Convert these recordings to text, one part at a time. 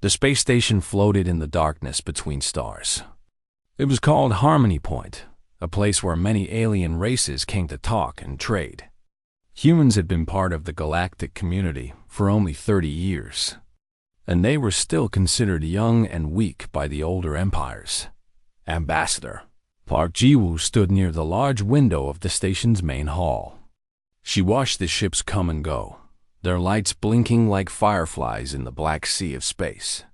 The space station floated in the darkness between stars. It was called Harmony Point, a place where many alien races came to talk and trade. Humans had been part of the galactic community for only 30 years, and they were still considered young and weak by the older empires. Ambassador Park Ji-woo stood near the large window of the station's main hall. She watched the ships come and go, their lights blinking like fireflies in the black sea of space.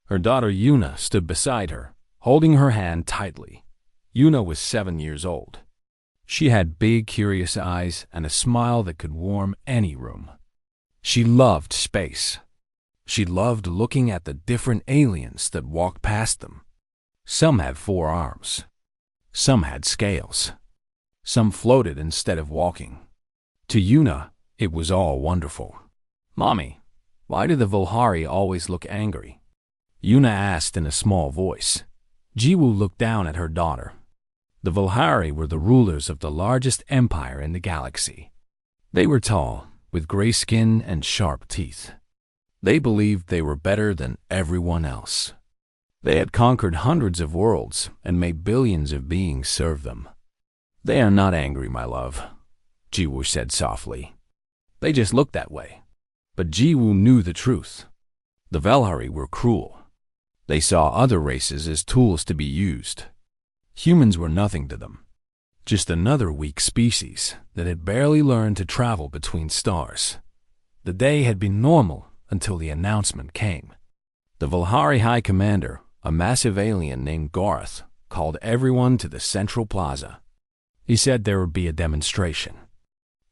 Her daughter Yuna stood beside her, holding her hand tightly. Yuna was 7 years old. She had big, curious eyes and a smile that could warm any room. She loved space. She loved looking at the different aliens that walked past them. Some had 4 arms. Some had scales. Some floated instead of walking. To Yuna, it was all wonderful. "Mommy, why do the Volhari always look angry?" Yuna asked in a small voice. Ji-woo looked down at her daughter. The Volhari were the rulers of the largest empire in the galaxy. They were tall, with gray skin and sharp teeth. They believed they were better than everyone else. They had conquered hundreds of worlds and made billions of beings serve them. "They are not angry, my love," Ji-woo said softly. "They just look that way." But Ji-woo knew the truth. The Volhari were cruel. They saw other races as tools to be used. Humans were nothing to them, just another weak species that had barely learned to travel between stars. The day had been normal until the announcement came. The Volhari High Commander, a massive alien named Garth, called everyone to the central plaza. He said there would be a demonstration,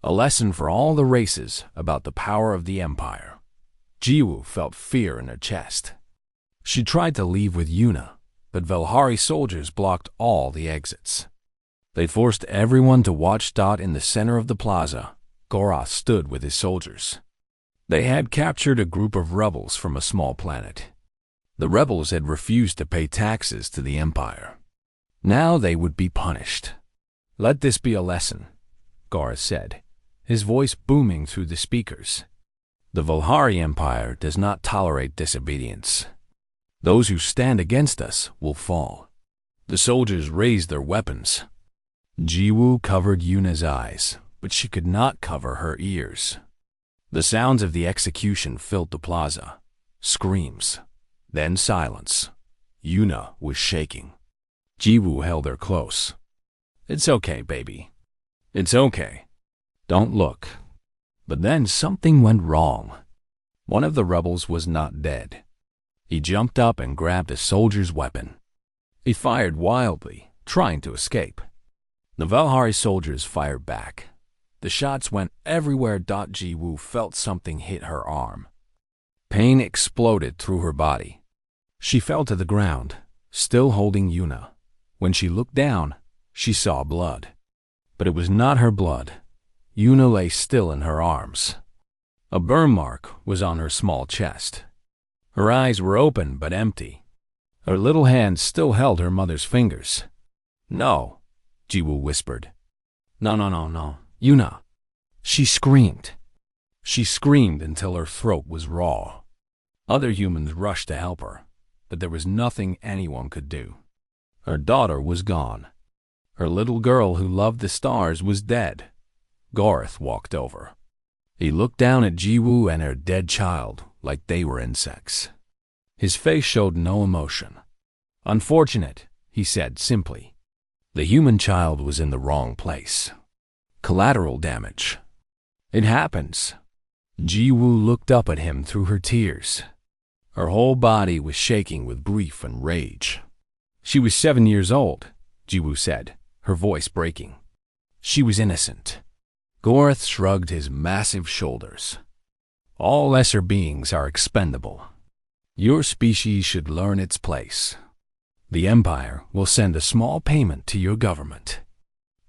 a lesson for all the races about the power of the Empire. Ji-woo felt fear in her chest. She tried to leave with Yuna, but Volhari soldiers blocked all the exits. They forced everyone to watch. In the center of the plaza, Goroth stood with his soldiers. They had captured a group of rebels from a small planet. The rebels had refused to pay taxes to the Empire. Now they would be punished. "Let this be a lesson," Goroth said, his voice booming through the speakers. "The Volhari Empire does not tolerate disobedience. Those who stand against us will fall." The soldiers raised their weapons. Ji-woo covered Yuna's eyes, but she could not cover her ears. The sounds of the execution filled the plaza. Screams, then silence. Yuna was shaking. Ji-woo held her close. "It's okay, baby. It's okay. Don't look." But then something went wrong. One of the rebels was not dead. He jumped up and grabbed a soldier's weapon. He fired wildly, trying to escape. The Volhari soldiers fired back. The shots went everywhere. Ji-woo felt something hit her arm. Pain exploded through her body. She fell to the ground, still holding Yuna. When she looked down, she saw blood. But it was not her blood. Yuna lay still in her arms. A burn mark was on her small chest. Her eyes were open but empty. Her little hand still held her mother's fingers. "No," Ji-woo whispered. "No, no, no, no, Yuna." She screamed. She screamed until her throat was raw. Other humans rushed to help her, but there was nothing anyone could do. Her daughter was gone. Her little girl who loved the stars was dead. Garth walked over. He looked down at Ji-woo and her dead child like they were insects. His face showed no emotion. "Unfortunate," he said simply. The human child was in the wrong place. Collateral damage. "It happens." Ji-woo looked up at him through her tears. Her whole body was shaking with grief and rage. "She was 7 years old," Ji-woo said, her voice breaking. "She was innocent." Garth shrugged his massive shoulders. "All lesser beings are expendable. Your species should learn its place. The Empire will send a small payment to your government.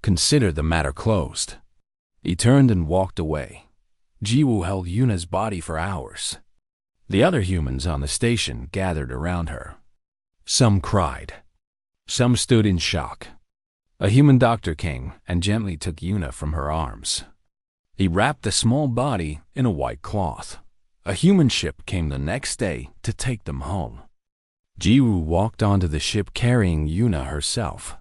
Consider the matter closed." He turned and walked away. Ji-woo held Yuna's body for hours. The other humans on the station gathered around her. Some cried. Some stood in shock. A human doctor came and gently took Yuna from her arms. He wrapped the small body in a white cloth. A human ship came the next day to take them home. Jiwoo walked onto the ship carrying Yuna herself.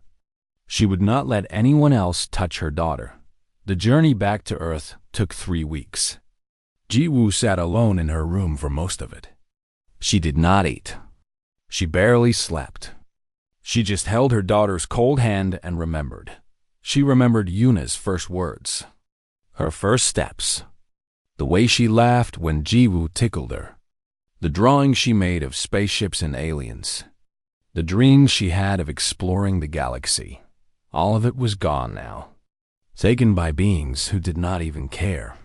She would not let anyone else touch her daughter. The journey back to Earth took 3 weeks. Jiwoo sat alone in her room for most of it. She did not eat. She barely slept. She just held her daughter's cold hand and remembered. She remembered Yuna's first words, her first steps, the way she laughed when Jiwoo tickled her, the drawings she made of spaceships and aliens, the dreams she had of exploring the galaxy. All of it was gone now, taken by beings who did not even care.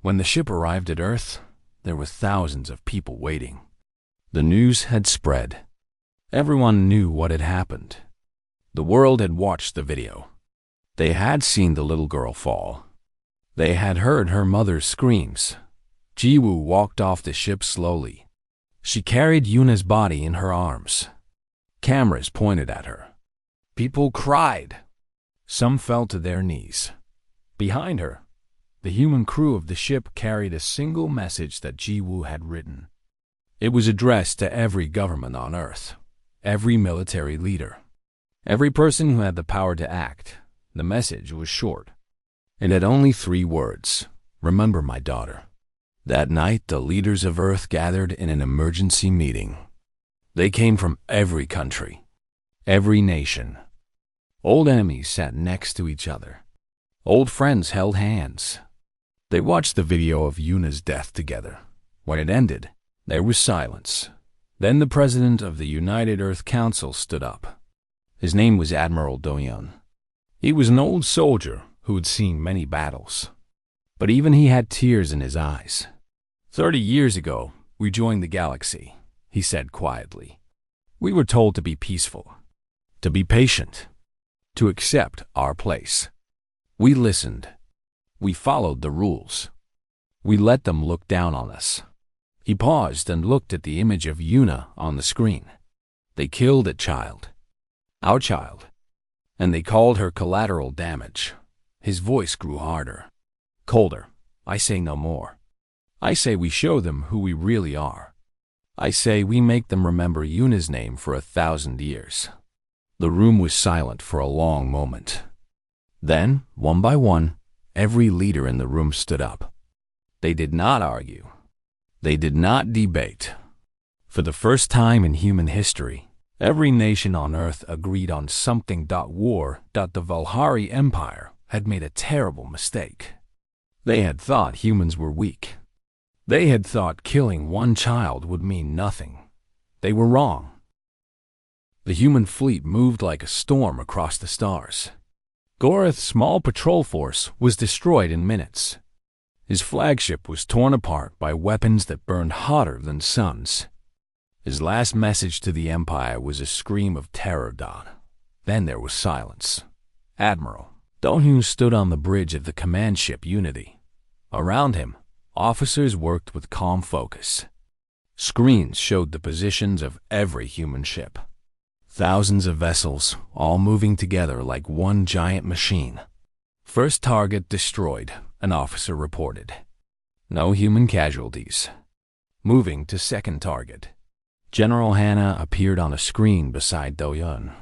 When the ship arrived at Earth, there were thousands of people waiting. The news had spread. Everyone knew what had happened. The world had watched the video. They had seen the little girl fall. They had heard her mother's screams. Jiwoo walked off the ship slowly. She carried Yuna's body in her arms. Cameras pointed at her. People cried. Some fell to their knees. Behind her, the human crew of the ship carried a single message that Jiwoo had written. It was addressed to every government on Earth, every military leader, every person who had the power to act. The message was short. It had only 3 words. Remember my daughter. That night, the leaders of Earth gathered in an emergency meeting. They came from every country, every nation. Old enemies sat next to each other. Old friends held hands. They watched the video of Yuna's death together. When it ended, there was silence. Then the president of the United Earth Council stood up. His name was Admiral Do-yeon. He was an old soldier who had seen many battles. But even he had tears in his eyes. 30 years ago, we joined the galaxy, he said quietly. We were told to be peaceful, to be patient, to accept our place. We listened. We followed the rules. We let them look down on us. He paused and looked at the image of Yuna on the screen. They killed a child. Our child. And they called her collateral damage. His voice grew harder, colder. I say no more. I say we show them who we really are. I say we make them remember Yuna's name for 1,000 years. The room was silent for a long moment. Then, one by one, every leader in the room stood up. They did not argue. They did not debate. For the first time in human history, every nation on Earth agreed on something. War. The Valhari Empire had made a terrible mistake. They had thought humans were weak. They had thought killing one child would mean nothing. They were wrong. The human fleet moved like a storm across the stars. Gorath's small patrol force was destroyed in minutes. His flagship was torn apart by weapons that burned hotter than suns. His last message to the Empire was a scream of terror. Then there was silence. Admiral Do-yeon stood on the bridge of the command ship Unity. Around him, officers worked with calm focus. Screens showed the positions of every human ship. Thousands of vessels, all moving together like one giant machine. First target destroyed, an officer reported. No human casualties. Moving to second target. General Hannah appeared on a screen beside Do-yeon.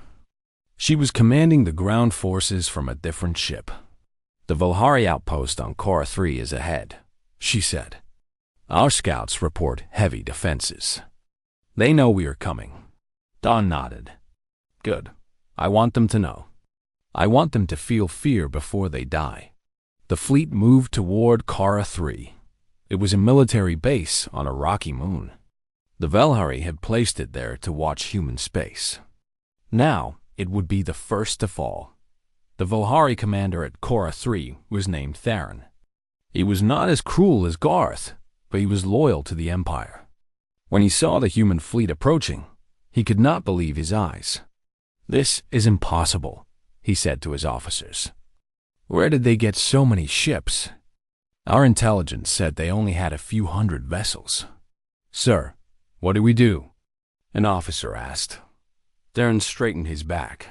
She was commanding the ground forces from a different ship. The Valhari outpost on Korra 3 is ahead, she said. Our scouts report heavy defenses. They know we are coming. Dawn nodded. Good. I want them to know. I want them to feel fear before they die. The fleet moved toward Korra 3. It was a military base on a rocky moon. The Valhari had placed it there to watch human space. Now, it would be the first to fall. The Valhari commander at Korra 3 was named Theron. He was not as cruel as Garth, but he was loyal to the Empire. When he saw the human fleet approaching, he could not believe his eyes. This is impossible, he said to his officers. Where did they get so many ships? Our intelligence said they only had a few hundred vessels. Sir, what do we do? An officer asked. Theron straightened his back.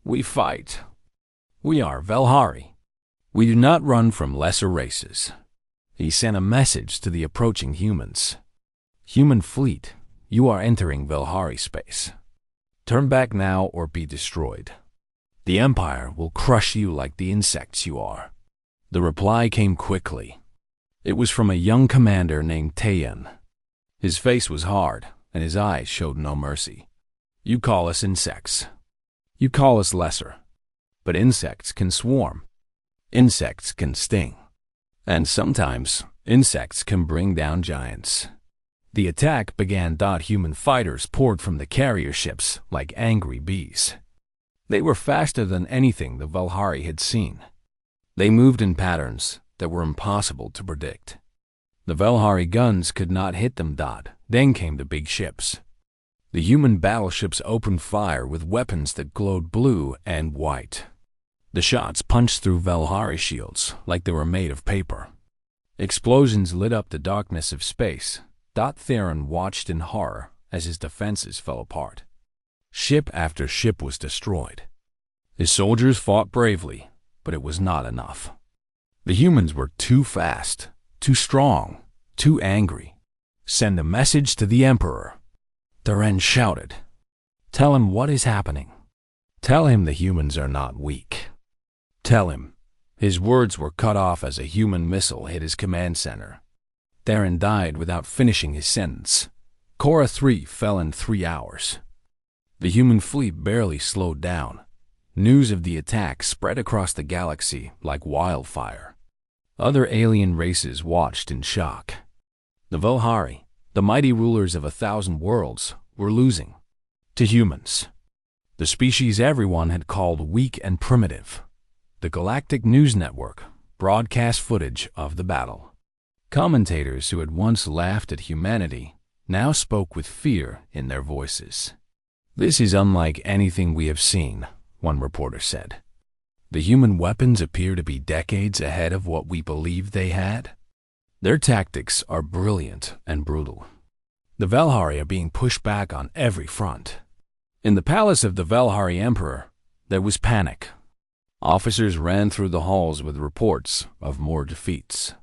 We fight. We are Valhari. We do not run from lesser races. He sent a message to the approaching humans. Human fleet, you are entering Velhari space. Turn back now or be destroyed. The Empire will crush you like the insects you are. The reply came quickly. It was from a young commander named Tayan. His face was hard, and his eyes showed no mercy. You call us insects. You call us lesser. But insects can swarm. Insects can sting. And sometimes, insects can bring down giants. The attack began. Human fighters poured from the carrier ships like angry bees. They were faster than anything the Velhari had seen. They moved in patterns that were impossible to predict. The Velhari guns could not hit them. Then came the big ships. The human battleships opened fire with weapons that glowed blue and white. The shots punched through Velhari shields like they were made of paper. Explosions lit up the darkness of space. Theron watched in horror as his defenses fell apart. Ship after ship was destroyed. His soldiers fought bravely, but it was not enough. The humans were too fast, too strong, too angry. Send a message to the Emperor. Theron shouted. Tell him what is happening. Tell him the humans are not weak. Tell him. His words were cut off as a human missile hit his command center. Theron died without finishing his sentence. Korra 3 fell in 3 hours. The human fleet barely slowed down. News of the attack spread across the galaxy like wildfire. Other alien races watched in shock. The Velhari, the mighty rulers of 1,000 worlds, were losing to humans. The species everyone had called weak and primitive. The Galactic News Network broadcast footage of the battle. Commentators who had once laughed at humanity now spoke with fear in their voices. This is unlike anything we have seen, one reporter said. The human weapons appear to be decades ahead of what we believed they had. Their tactics are brilliant and brutal. The Velhari are being pushed back on every front. In the palace of the Velhari Emperor, there was panic. Officers ran through the halls with reports of more defeats.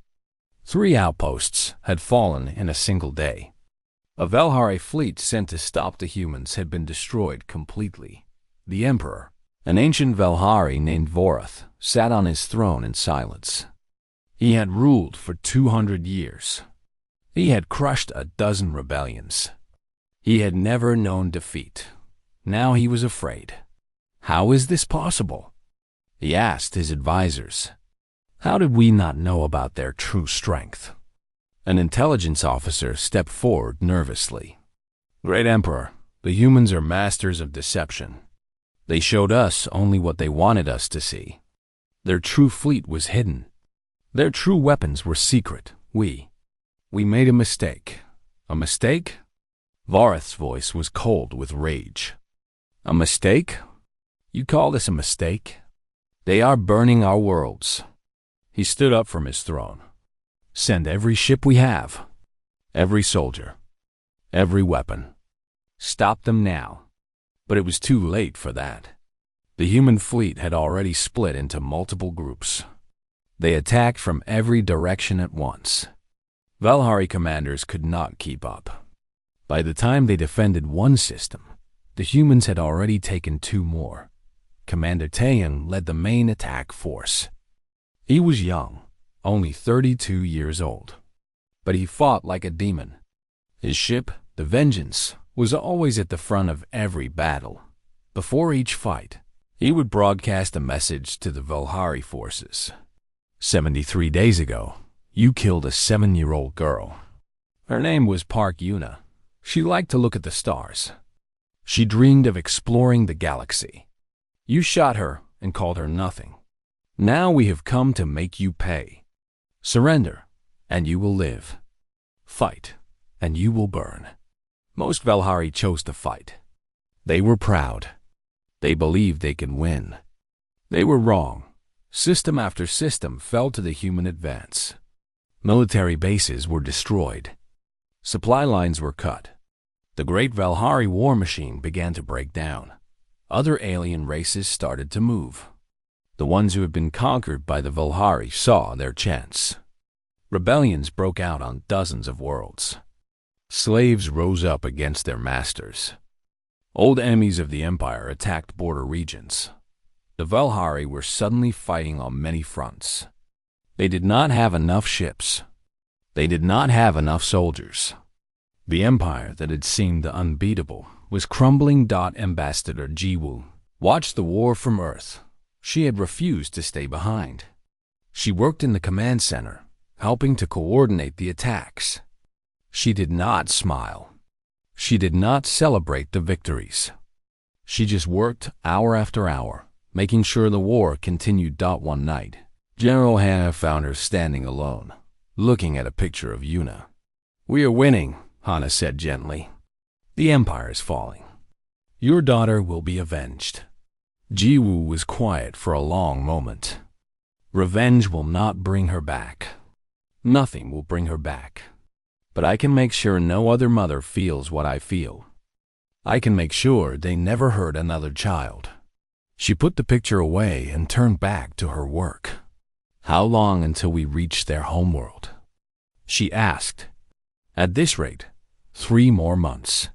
3 outposts had fallen in a single day. A Velhari fleet sent to stop the humans had been destroyed completely. The Emperor, an ancient Velhari named Vorath, sat on his throne in silence. He had ruled for 200 years. He had crushed a dozen rebellions. He had never known defeat. Now he was afraid. How is this possible? He asked his advisors. How did we not know about their true strength? An intelligence officer stepped forward nervously. Great Emperor, the humans are masters of deception. They showed us only what they wanted us to see. Their true fleet was hidden. Their true weapons were secret. We made a mistake. A mistake? Vorath's voice was cold with rage. A mistake? You call this a mistake? They are burning our worlds. He stood up from his throne. Send every ship we have, every soldier, every weapon. Stop them now. But it was too late for that. The human fleet had already split into multiple groups. They attacked from every direction at once. Velhari commanders could not keep up. By the time they defended one system, the humans had already taken 2 more. Commander Tayan led the main attack force. He was young, only 32 years old. But he fought like a demon. His ship, the Vengeance, was always at the front of every battle. Before each fight, he would broadcast a message to the Velhari forces. 73 days ago, you killed a 7-year-old girl. Her name was Park Yuna. She liked to look at the stars. She dreamed of exploring the galaxy. You shot her and called her nothing. Now we have come to make you pay. Surrender, and you will live. Fight, and you will burn. Most Velhari chose to fight. They were proud. They believed they could win. They were wrong. System after system fell to the human advance. Military bases were destroyed. Supply lines were cut. The great Velhari war machine began to break down. Other alien races started to move. The ones who had been conquered by the Velhari saw their chance. Rebellions broke out on dozens of worlds. Slaves rose up against their masters. Old enemies of the Empire attacked border regions. The Velhari were suddenly fighting on many fronts. They did not have enough ships. They did not have enough soldiers. The empire that had seemed unbeatable was crumbling. Ambassador Jiwoo watched the war from Earth. She had refused to stay behind. She worked in the command center, helping to coordinate the attacks. She did not smile. She did not celebrate the victories. She just worked hour after hour, making sure the war continued. One night, General Hannah found her standing alone, looking at a picture of Yuna. "We are winning," Hannah said gently. "The empire is falling. Your daughter will be avenged." Jiwoo was quiet for a long moment. Revenge will not bring her back. Nothing will bring her back. But I can make sure no other mother feels what I feel. I can make sure they never hurt another child. She put the picture away and turned back to her work. "How long until we reach their homeworld?" she asked. "At this rate, 3 more months.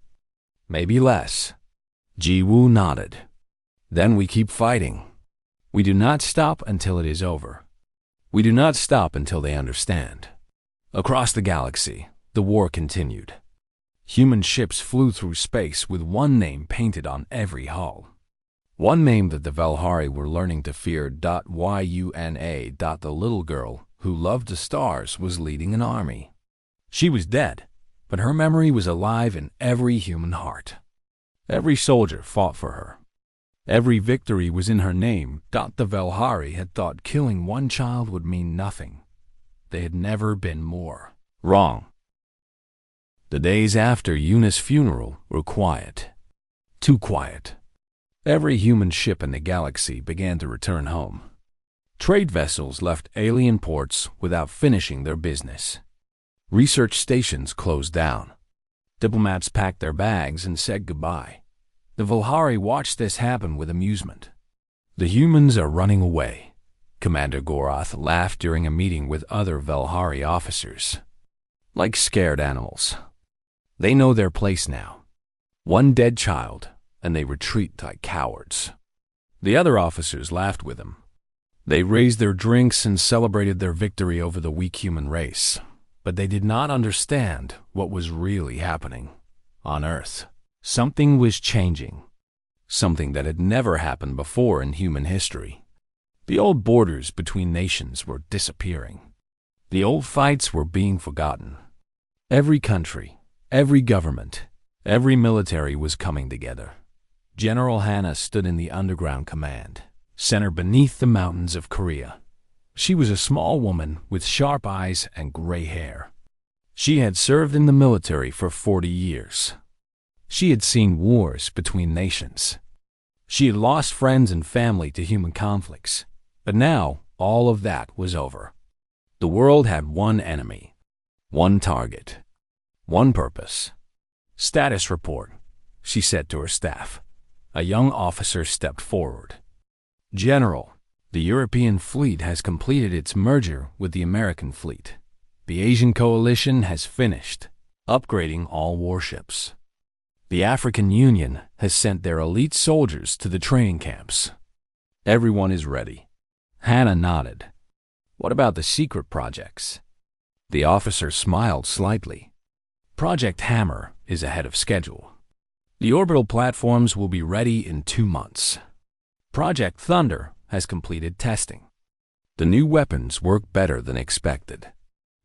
Maybe less." Jiwoo nodded. "Then we keep fighting. We do not stop until it is over. We do not stop until they understand." Across the galaxy, the war continued. Human ships flew through space with one name painted on every hull. One name that the Velhari were learning to fear. Yuna. The little girl who loved the stars was leading an army. She was dead, but her memory was alive in every human heart. Every soldier fought for her. Every victory was in her name. The Velhari had thought killing one child would mean nothing. They had never been more wrong. The days after Yuna's funeral were quiet. Too quiet. Every human ship in the galaxy began to return home. Trade vessels left alien ports without finishing their business. Research stations closed down. Diplomats packed their bags and said goodbye. The Velhari watched this happen with amusement. "The humans are running away," Commander Gorath laughed during a meeting with other Velhari officers. "Like scared animals. They know their place now. One dead child, and they retreat like cowards." The other officers laughed with him. They raised their drinks and celebrated their victory over the weak human race. But they did not understand what was really happening. On Earth, something was changing. Something that had never happened before in human history. The old borders between nations were disappearing. The old fights were being forgotten. Every country, every government, every military was coming together. General Hannah stood in the underground command center beneath the mountains of Korea. She was a small woman with sharp eyes and gray hair. She had served in the military for 40 years. She had seen wars between nations. She had lost friends and family to human conflicts. But now, all of that was over. The world had one enemy, one target, one purpose. "Status report," she said to her staff. A young officer stepped forward. "General, the European fleet has completed its merger with the American fleet. The Asian coalition has finished upgrading all warships. The African Union has sent their elite soldiers to the training camps. Everyone is ready." Hannah nodded. "What about the secret projects?" The officer smiled slightly. "Project Hammer is ahead of schedule. The orbital platforms will be ready in 2 months. Project Thunder has completed testing. The new weapons work better than expected.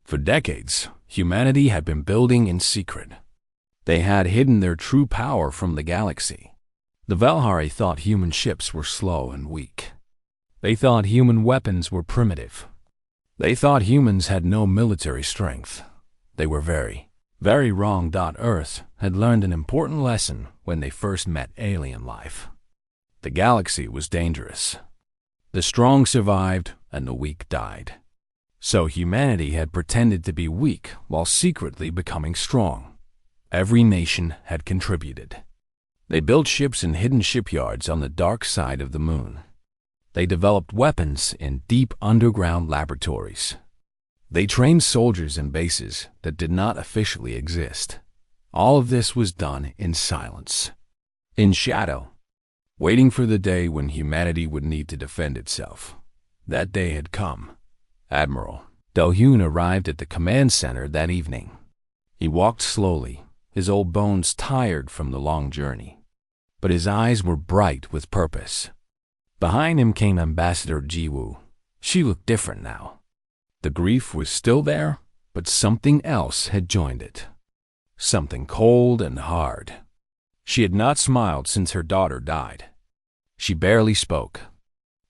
For decades, humanity had been building in secret. They had hidden their true power from the galaxy. The Velhari thought human ships were slow and weak. They thought human weapons were primitive. They thought humans had no military strength. They were very, very wrong. Earth had learned an important lesson when they first met alien life. The galaxy was dangerous. The strong survived and the weak died. So humanity had pretended to be weak while secretly becoming strong. Every nation had contributed. They built ships in hidden shipyards on the dark side of the moon. They developed weapons in deep underground laboratories. They trained soldiers in bases that did not officially exist. All of this was done in silence, in shadow, waiting for the day when humanity would need to defend itself. That day had come. Admiral Do-hyun arrived at the command center that evening. He walked slowly, his old bones tired from the long journey, but his eyes were bright with purpose. Behind him came Ambassador Ji-woo. She looked different now. The grief was still there, but something else had joined it. Something cold and hard. She had not smiled since her daughter died. She barely spoke.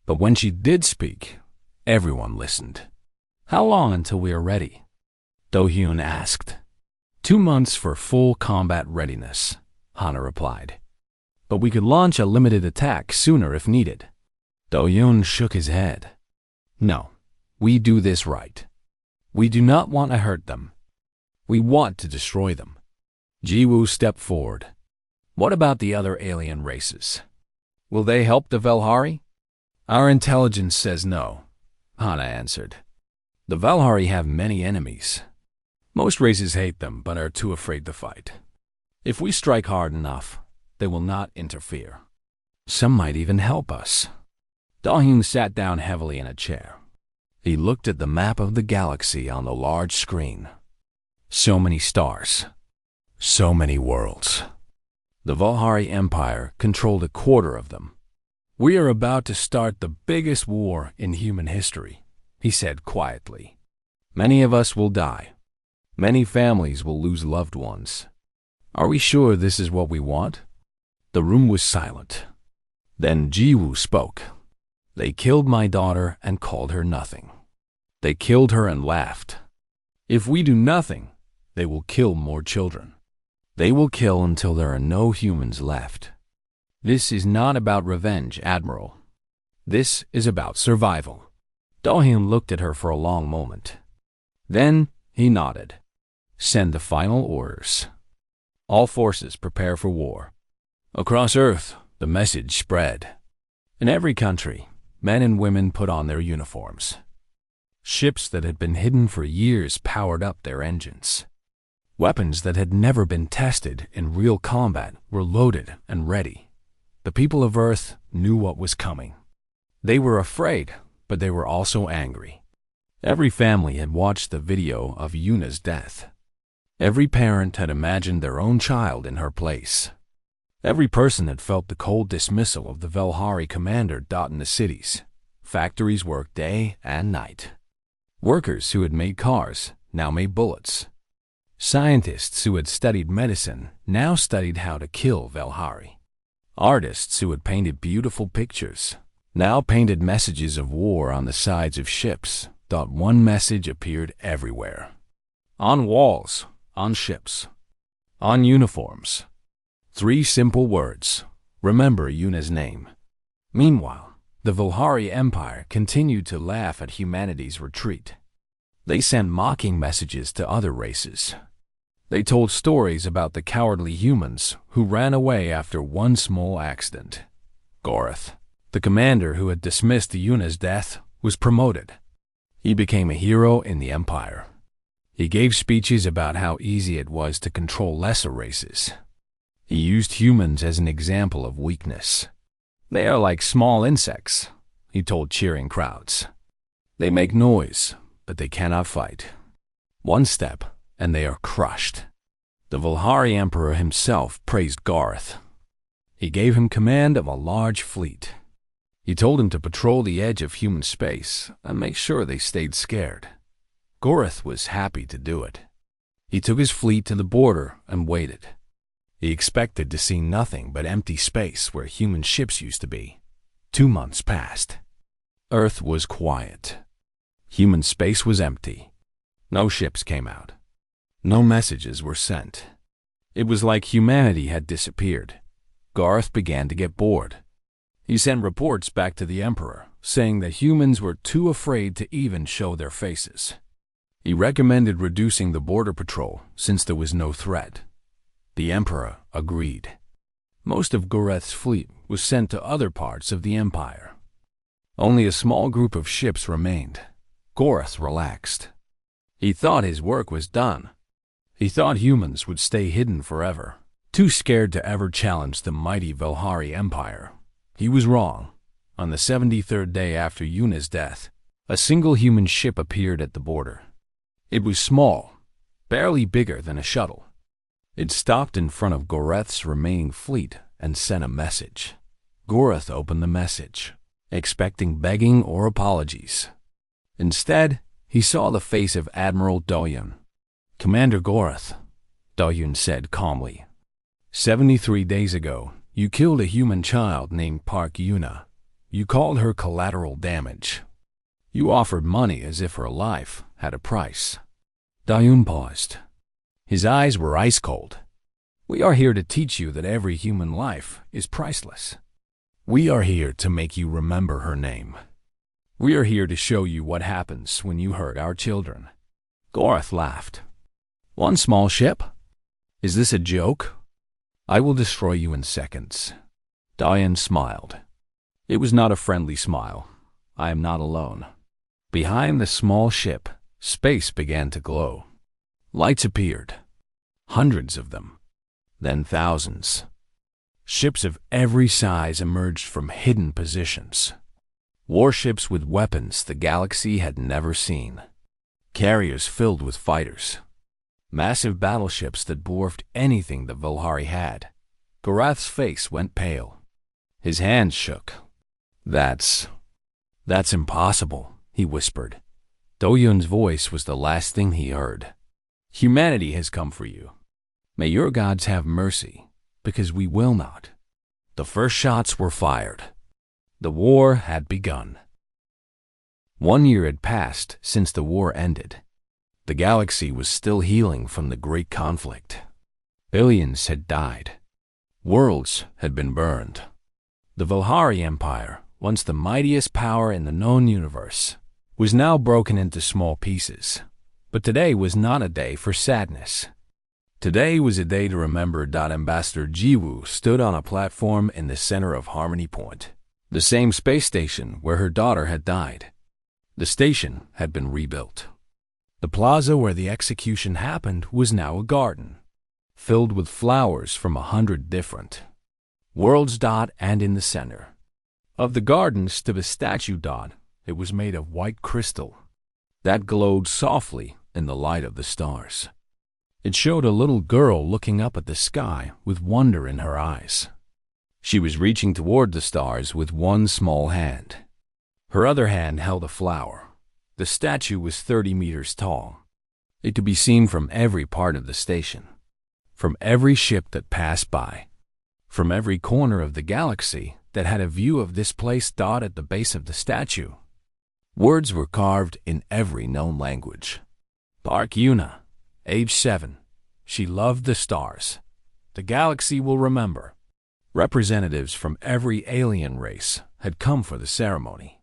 But when she did speak, everyone listened. "How long until we are ready?" Do-hyun asked. 2 months for full combat readiness, Hana replied. "But we could launch a limited attack sooner if needed." Do-hyun shook his head. "No, we do this right. We do not want to hurt them. We want to destroy them." Ji-woo stepped forward. "What about the other alien races? Will they help the Velhari?" "Our intelligence says no," Hana answered. "The Velhari have many enemies. Most races hate them but are too afraid to fight. If we strike hard enough, they will not interfere. Some might even help us." Do-hyun sat down heavily in a chair. He looked at the map of the galaxy on the large screen. So many stars. So many worlds. The Velhari Empire controlled a quarter of them. "We are about to start the biggest war in human history," he said quietly. "Many of us will die. Many families will lose loved ones. Are we sure this is what we want?" The room was silent. Then Ji-woo spoke. "They killed my daughter and called her nothing. They killed her and laughed. If we do nothing, they will kill more children. They will kill until there are no humans left. This is not about revenge, Admiral. This is about survival." Do-hyun looked at her for a long moment. Then he nodded. "Send the final orders. All forces prepare for war." Across Earth, the message spread. In every country, men and women put on their uniforms. Ships that had been hidden for years powered up their engines. Weapons that had never been tested in real combat were loaded and ready. The people of Earth knew what was coming. They were afraid, but they were also angry. Every family had watched the video of Yuna's death. Every parent had imagined their own child in her place. Every person had felt the cold dismissal of the Velhari commander. In the cities, factories worked day and night. Workers who had made cars now made bullets. Scientists who had studied medicine now studied how to kill Velhari. Artists who had painted beautiful pictures now painted messages of war on the sides of ships. One message appeared everywhere. On walls, on ships, on uniforms. 3 simple words. Remember Yuna's name. Meanwhile, the Velhari Empire continued to laugh at humanity's retreat. They sent mocking messages to other races. They told stories about the cowardly humans who ran away after one small accident. Gorath, the commander who had dismissed Yuna's death, was promoted. He became a hero in the Empire. He gave speeches about how easy it was to control lesser races. He used humans as an example of weakness. "They are like small insects," he told cheering crowds. "They make noise, but they cannot fight. One step, and they are crushed." The Velhari Emperor himself praised Gorath. He gave him command of a large fleet. He told him to patrol the edge of human space and make sure they stayed scared. Gorath was happy to do it. He took his fleet to the border and waited. He expected to see nothing but empty space where human ships used to be. 2 months passed. Earth was quiet. Human space was empty. No ships came out. No messages were sent. It was like humanity had disappeared. Garth began to get bored. He sent reports back to the Emperor, saying that humans were too afraid to even show their faces. He recommended reducing the border patrol since there was no threat. The Emperor agreed. Most of Gorath's fleet was sent to other parts of the Empire. Only a small group of ships remained. Gorath relaxed. He thought his work was done. He thought humans would stay hidden forever, too scared to ever challenge the mighty Velhari Empire. He was wrong. On the 73rd day after Yuna's death, a single human ship appeared at the border. It was small, barely bigger than a shuttle. It stopped in front of Goreth's remaining fleet and sent a message. Goreth opened the message, expecting begging or apologies. Instead, he saw the face of Admiral Doyun. "Commander Goreth," Doyun said calmly, 73 days ago, you killed a human child named Park Yuna. You called her collateral damage. You offered money as if her life had a price." Doyun paused. His eyes were ice cold. "We are here to teach you that every human life is priceless. We are here to make you remember her name. We are here to show you what happens when you hurt our children." Goreth laughed. "One small ship? Is this a joke? I will destroy you in seconds." Doyun smiled. It was not a friendly smile. "I am not alone." Behind the small ship, space began to glow. Lights appeared. Hundreds of them. Then thousands. Ships of every size emerged from hidden positions. Warships with weapons the galaxy had never seen. Carriers filled with fighters. Massive battleships that dwarfed anything the Velhari had. Goreth's face went pale. His hands shook. That's impossible," he whispered. Doyun's voice was the last thing he heard. "Humanity has come for you. May your gods have mercy, because we will not." The first shots were fired. The war had begun. 1 year had passed since the war ended. The galaxy was still healing from the great conflict. Billions had died. Worlds had been burned. The Velhari Empire, once the mightiest power in the known universe, was now broken into small pieces. But today was not a day for sadness. Today was a day to remember that Ambassador Jiwoo stood on a platform in the center of Harmony Point, the same space station where her daughter had died. The station had been rebuilt. The plaza where the execution happened was now a garden, filled with flowers from 100 different worlds. And in the center of the garden stood a statue. It was made of white crystal that glowed softly in the light of the stars. It showed a little girl looking up at the sky with wonder in her eyes. She was reaching toward the stars with one small hand. Her other hand held a flower. The statue was 30 meters tall. It could be seen from every part of the station, from every ship that passed by, from every corner of the galaxy that had a view of this place. At the base of the statue, words were carved in every known language. Park Yuna, age 7. She loved the stars. The galaxy will remember. Representatives from every alien race had come for the ceremony.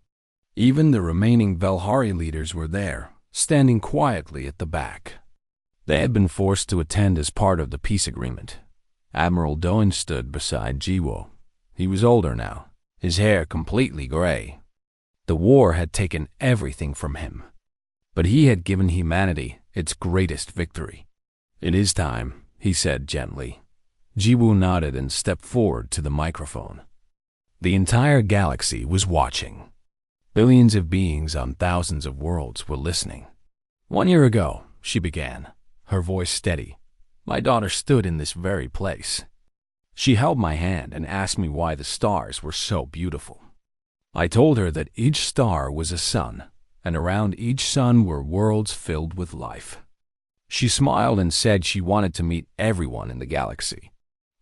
Even the remaining Velhari leaders were there, standing quietly at the back. They had been forced to attend as part of the peace agreement. Admiral Doan stood beside Jiwoo. He was older now, his hair completely gray. The war had taken everything from him, but he had given humanity its greatest victory. "It is time," he said gently. Jiwoo nodded and stepped forward to the microphone. The entire galaxy was watching. Billions of beings on thousands of worlds were listening. 1 year ago, she began, her voice steady, my daughter stood in this very place. She held my hand and asked me why the stars were so beautiful. I told her that each star was a sun, and around each sun were worlds filled with life. She smiled and said she wanted to meet everyone in the galaxy.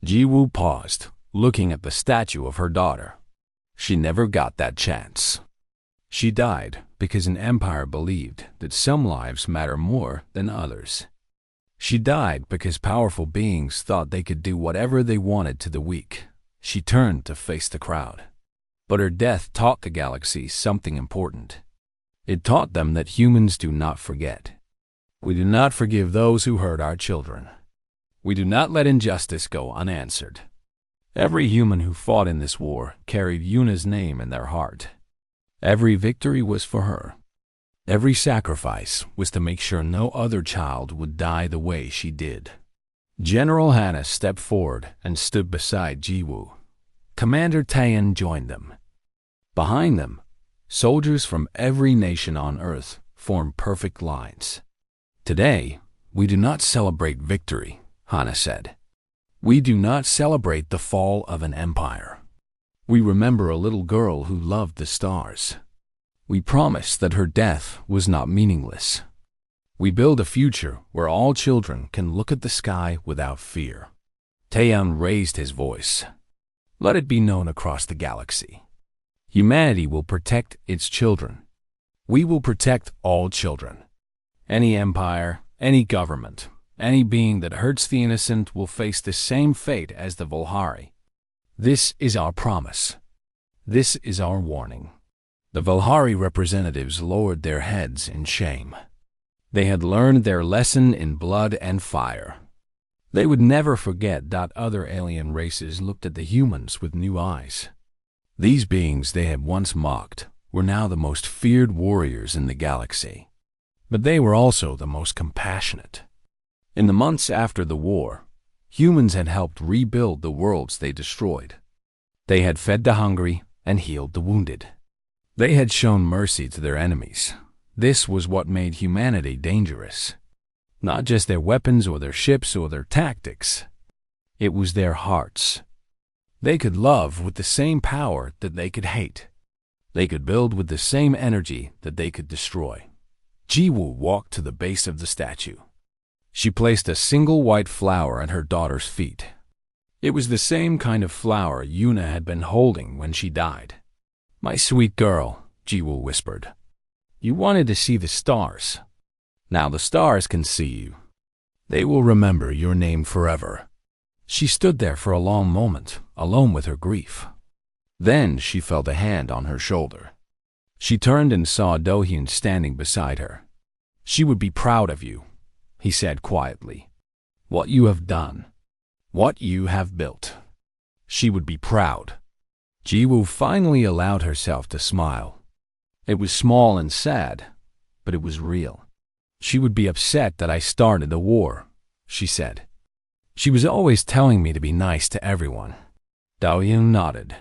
Jiwoo paused, looking at the statue of her daughter. She never got that chance. She died because an empire believed that some lives matter more than others. She died because powerful beings thought they could do whatever they wanted to the weak. She turned to face the crowd. But her death taught the galaxy something important. It taught them that humans do not forget. We do not forgive those who hurt our children. We do not let injustice go unanswered. Every human who fought in this war carried Yuna's name in their heart. Every victory was for her. Every sacrifice was to make sure no other child would die the way she did. General Hannah stepped forward and stood beside Jiwoo. Commander Taeyeon joined them. Behind them, soldiers from every nation on Earth formed perfect lines. Today, we do not celebrate victory, Hannah said. We do not celebrate the fall of an empire. We remember a little girl who loved the stars. We promise that her death was not meaningless. We build a future where all children can look at the sky without fear. Taeyeon raised his voice. Let it be known across the galaxy. Humanity will protect its children. We will protect all children. Any empire, any government, any being that hurts the innocent will face the same fate as the Volhari. This is our promise. This is our warning. The Volhari representatives lowered their heads in shame. They had learned their lesson in blood and fire. They would never forget that other alien races looked at the humans with new eyes. These beings they had once mocked were now the most feared warriors in the galaxy. But they were also the most compassionate. In the months after the war, humans had helped rebuild the worlds they destroyed. They had fed the hungry and healed the wounded. They had shown mercy to their enemies. This was what made humanity dangerous. Not just their weapons or their ships or their tactics. It was their hearts. They could love with the same power that they could hate. They could build with the same energy that they could destroy. Jiwoo walked to the base of the statue. She placed a single white flower at her daughter's feet. It was the same kind of flower Yuna had been holding when she died. My sweet girl, Jiwoo whispered. You wanted to see the stars. Now the stars can see you. They will remember your name forever. She stood there for a long moment, alone with her grief. Then she felt a hand on her shoulder. She turned and saw Do-hyun standing beside her. She would be proud of you, he said quietly. What you have done. What you have built. She would be proud. Jiwoo finally allowed herself to smile. It was small and sad, but it was real. She would be upset that I started the war, she said. She was always telling me to be nice to everyone. Do-hyun nodded.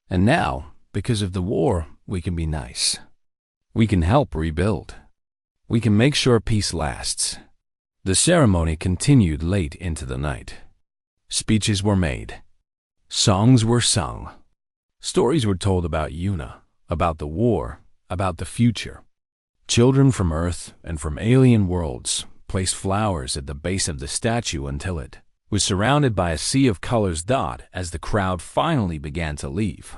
And now, because of the war, we can be nice. We can help rebuild. We can make sure peace lasts. The ceremony continued late into the night. Speeches were made. Songs were sung. Stories were told about Yuna, about the war, about the future. Children from Earth and from alien worlds placed flowers at the base of the statue until it was surrounded by a sea of colors. As the crowd finally began to leave,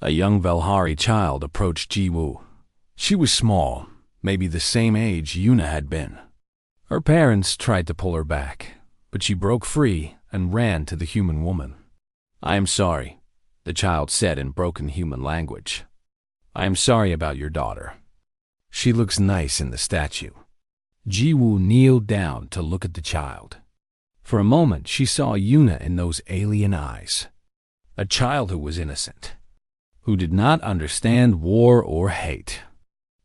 a young Velhari child approached Jiwoo. She was small, maybe the same age Yuna had been. Her parents tried to pull her back, but she broke free and ran to the human woman. I am sorry, the child said in broken human language. I am sorry about your daughter. She looks nice in the statue. Jiwoo kneeled down to look at the child. For a moment, she saw Yuna in those alien eyes. A child who was innocent, who did not understand war or hate,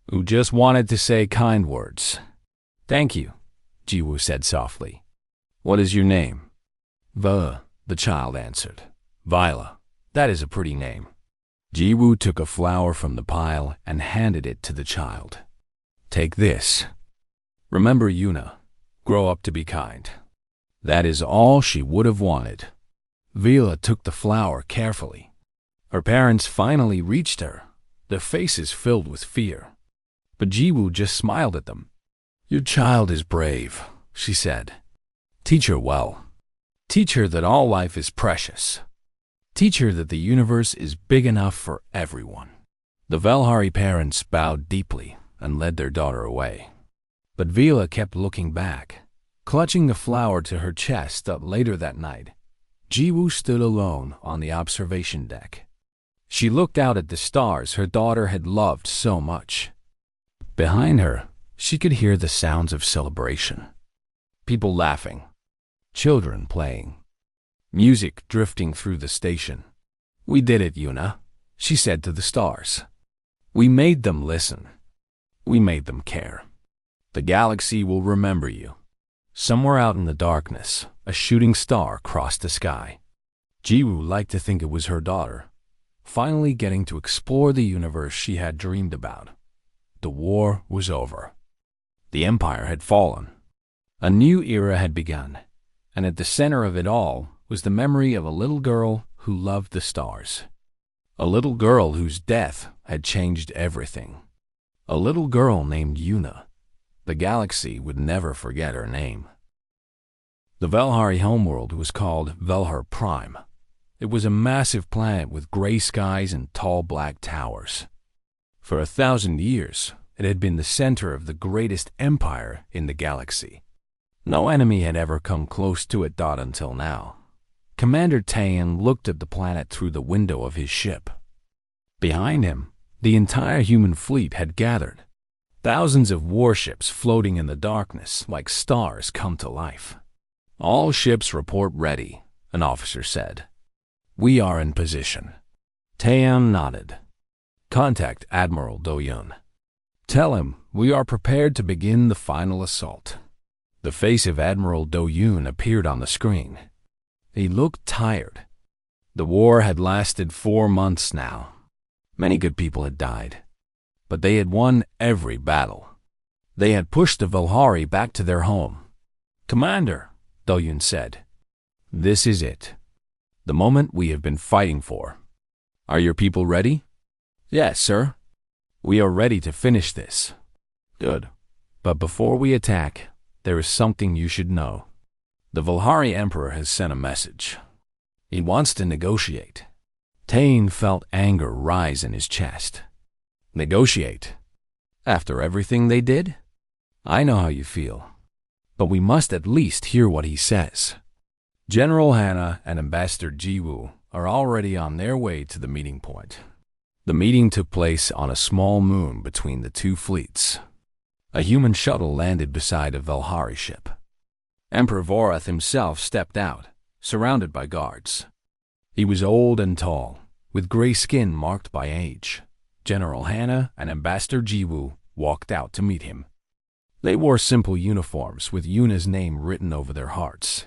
who just wanted to say kind words. Thank you, Jiwoo said softly. What is your name? The child answered. Viola, that is a pretty name. Jiwoo took a flower from the pile and handed it to the child. Take this. Remember Yuna. Grow up to be kind. That is all she would have wanted. Viola took the flower carefully. Her parents finally reached her, their faces filled with fear. But Jiwoo just smiled at them. Your child is brave, she said. Teach her well. Teach her that all life is precious. Teach her that the universe is big enough for everyone. The Velhari parents bowed deeply and led their daughter away. But Viola kept looking back, clutching the flower to her chest. Later that night, Jiwoo stood alone on the observation deck. She looked out at the stars her daughter had loved so much. Behind her, she could hear the sounds of celebration. People laughing, children playing, music drifting through the station. We did it, Yuna, she said to the stars. We made them listen. We made them care. The galaxy will remember you. Somewhere out in the darkness, a shooting star crossed the sky. Jiwoo liked to think it was her daughter, finally getting to explore the universe she had dreamed about. The war was over. The Empire had fallen. A new era had begun, and at the center of it all was the memory of a little girl who loved the stars. A little girl whose death had changed everything. A little girl named Yuna. The galaxy would never forget her name. The Velhari homeworld was called Velhar Prime. It was a massive planet with gray skies and tall black towers. For 1,000 years, it had been the center of the greatest empire in the galaxy. No enemy had ever come close to it until now. Commander Taeyan looked at the planet through the window of his ship. Behind him, the entire human fleet had gathered. Thousands of warships floating in the darkness like stars come to life. All ships report ready, an officer said. We are in position. Taeyan nodded. Contact Admiral Do-Yun. Tell him we are prepared to begin the final assault. The face of Admiral Do-Yun appeared on the screen. He looked tired. The war had lasted 4 months now. Many good people had died, but they had won every battle. They had pushed the Velhari back to their home. Commander, Do-Yun said, this is it. The moment we have been fighting for. Are your people ready? Yes, sir. We are ready to finish this. Good. But before we attack, there is something you should know. The Velhari Emperor has sent a message. He wants to negotiate. Taeyan felt anger rise in his chest. Negotiate? After everything they did? I know how you feel. But we must at least hear what he says. General Hannah and Ambassador Jiwoo are already on their way to the meeting point. The meeting took place on a small moon between the two fleets. A human shuttle landed beside a Velhari ship. Emperor Vorath himself stepped out, surrounded by guards. He was old and tall, with gray skin marked by age. General Hannah and Ambassador Jiwoo walked out to meet him. They wore simple uniforms with Yuna's name written over their hearts.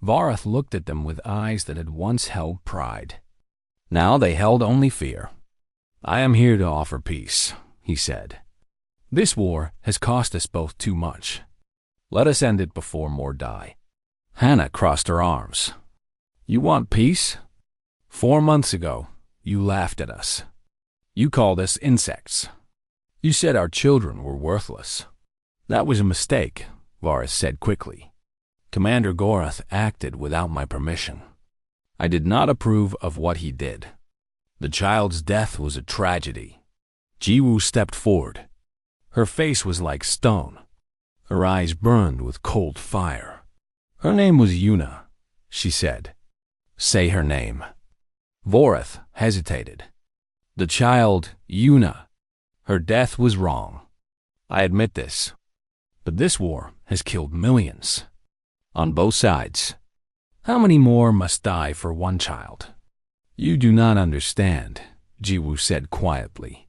Vorath looked at them with eyes that had once held pride. Now they held only fear. I am here to offer peace, he said. This war has cost us both too much. Let us end it before more die. Hannah crossed her arms. You want peace? 4 months ago, you laughed at us. You called us insects. You said our children were worthless. That was a mistake, Vorath said quickly. Commander Gorath acted without my permission. I did not approve of what he did. The child's death was a tragedy. Jiwoo stepped forward. Her face was like stone. Her eyes burned with cold fire. Her name was Yuna, she said. Say her name. Vorath hesitated. The child, Yuna. Her death was wrong. I admit this. But this war has killed millions. On both sides. How many more must die for one child? You do not understand, Jiwoo said quietly.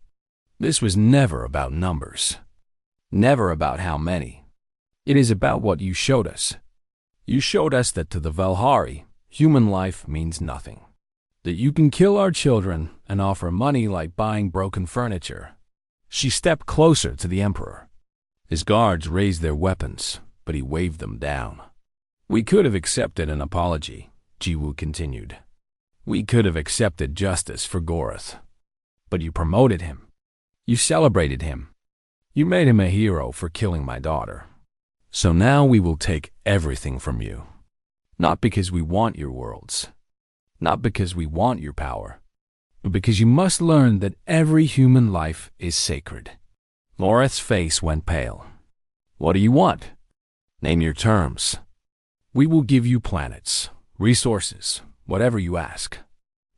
This was never about numbers. Never about how many. It is about what you showed us. You showed us that to the Velhari, human life means nothing. That you can kill our children and offer money like buying broken furniture. She stepped closer to the Emperor. His guards raised their weapons, but he waved them down. We could have accepted an apology, Jiwoo continued. We could have accepted justice for Gorath. But you promoted him. You celebrated him. You made him a hero for killing my daughter. So now we will take everything from you. Not because we want your worlds. Not because we want your power. But because you must learn that every human life is sacred. Vorath's face went pale. What do you want? Name your terms. We will give you planets, resources, whatever you ask.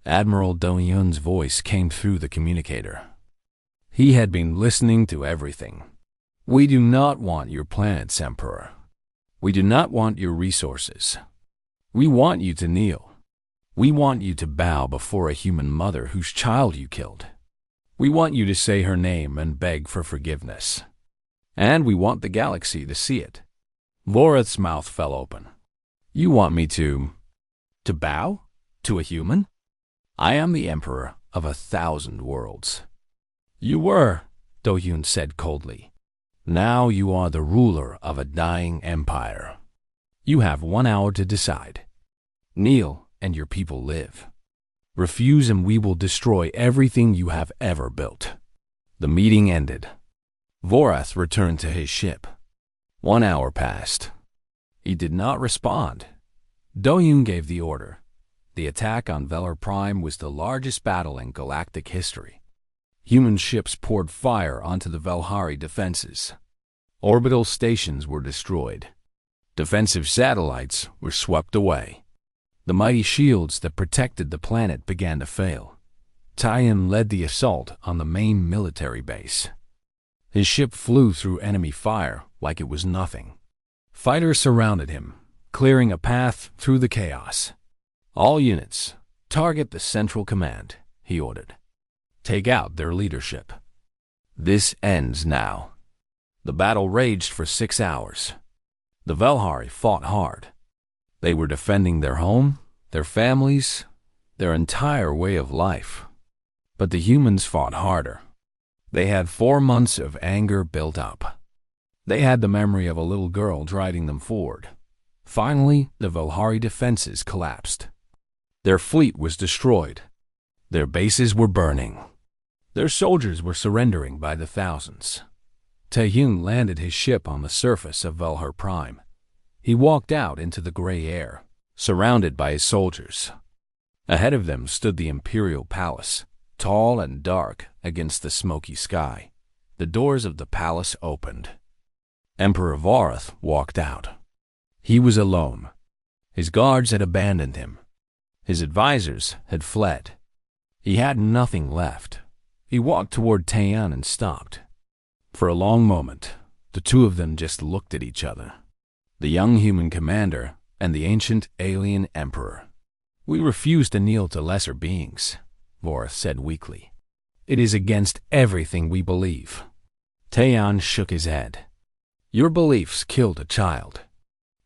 Admiral Do-Yun's voice came through the communicator. He had been listening to everything. We do not want your planets, Emperor. We do not want your resources. We want you to kneel. We want you to bow before a human mother whose child you killed. We want you to say her name and beg for forgiveness. And we want the galaxy to see it." Vorath's mouth fell open. "You want me to bow? To a human? I am the emperor of 1,000 worlds." "You were," Do-Yoon said coldly. "Now you are the ruler of a dying empire. You have 1 hour to decide. Kneel and your people live. Refuse and we will destroy everything you have ever built." The meeting ended. Vorath returned to his ship. 1 hour passed. He did not respond. Do-Yoon gave the order. The attack on Velar Prime was the largest battle in galactic history. Human ships poured fire onto the Velhari defenses. Orbital stations were destroyed. Defensive satellites were swept away. The mighty shields that protected the planet began to fail. Taiyan led the assault on the main military base. His ship flew through enemy fire like it was nothing. Fighters surrounded him, clearing a path through the chaos. "All units, target the central command," he ordered. "Take out their leadership. This ends now." The battle raged for 6 hours. The Velhari fought hard. They were defending their home, their families, their entire way of life. But the humans fought harder. They had 4 months of anger built up. They had the memory of a little girl driving them forward. Finally, the Velhari defenses collapsed. Their fleet was destroyed. Their bases were burning. Their soldiers were surrendering by the thousands. Taehyung landed his ship on the surface of Velhar Prime. He walked out into the gray air, surrounded by his soldiers. Ahead of them stood the Imperial Palace, tall and dark against the smoky sky. The doors of the palace opened. Emperor Vorath walked out. He was alone. His guards had abandoned him. His advisors had fled. He had nothing left. He walked toward Taeyan and stopped. For a long moment, the two of them just looked at each other. The young human commander and the ancient alien emperor. "We refuse to kneel to lesser beings," Vorath said weakly. "It is against everything we believe." Taeyan shook his head. "Your beliefs killed a child.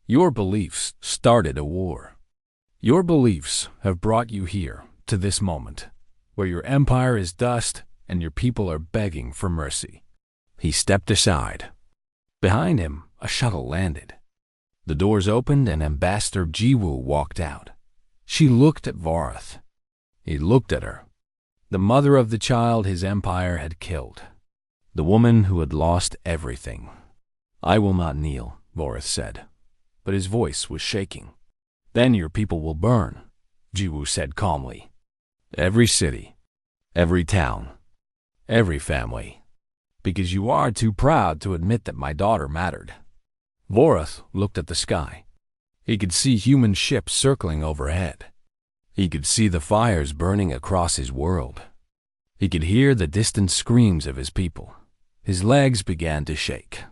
Your beliefs started a war. Your beliefs have brought you here, to this moment, where your empire is dust and your people are begging for mercy." He stepped aside. Behind him, a shuttle landed. The doors opened and Ambassador Jiwoo walked out. She looked at Vorath. He looked at her. The mother of the child his empire had killed. The woman who had lost everything. "I will not kneel," Vorath said, but his voice was shaking. "Then your people will burn," Jiwoo said calmly. "Every city, every town, every family. Because you are too proud to admit that my daughter mattered." Vorath looked at the sky. He could see human ships circling overhead. He could see the fires burning across his world. He could hear the distant screams of his people. His legs began to shake.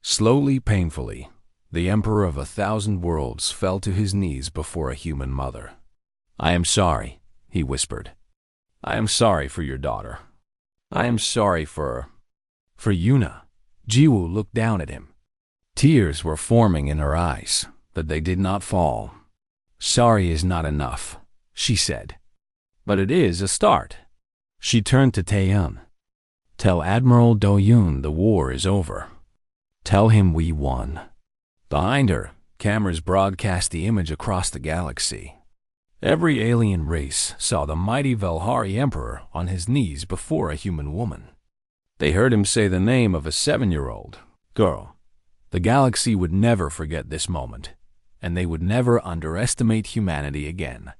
Slowly, painfully, the Emperor of 1,000 worlds fell to his knees before a human mother. "I am sorry," he whispered. "I am sorry for your daughter. I am sorry for Yuna." Jiwoo looked down at him. Tears were forming in her eyes, but they did not fall. "Sorry is not enough," she said. "But it is a start." She turned to Taeyan. "Tell Admiral Do-Yoon the war is over. Tell him we won." Behind her, cameras broadcast the image across the galaxy. Every alien race saw the mighty Velhari Emperor on his knees before a human woman. They heard him say the name of a 7-year-old girl. The galaxy would never forget this moment, and they would never underestimate humanity again.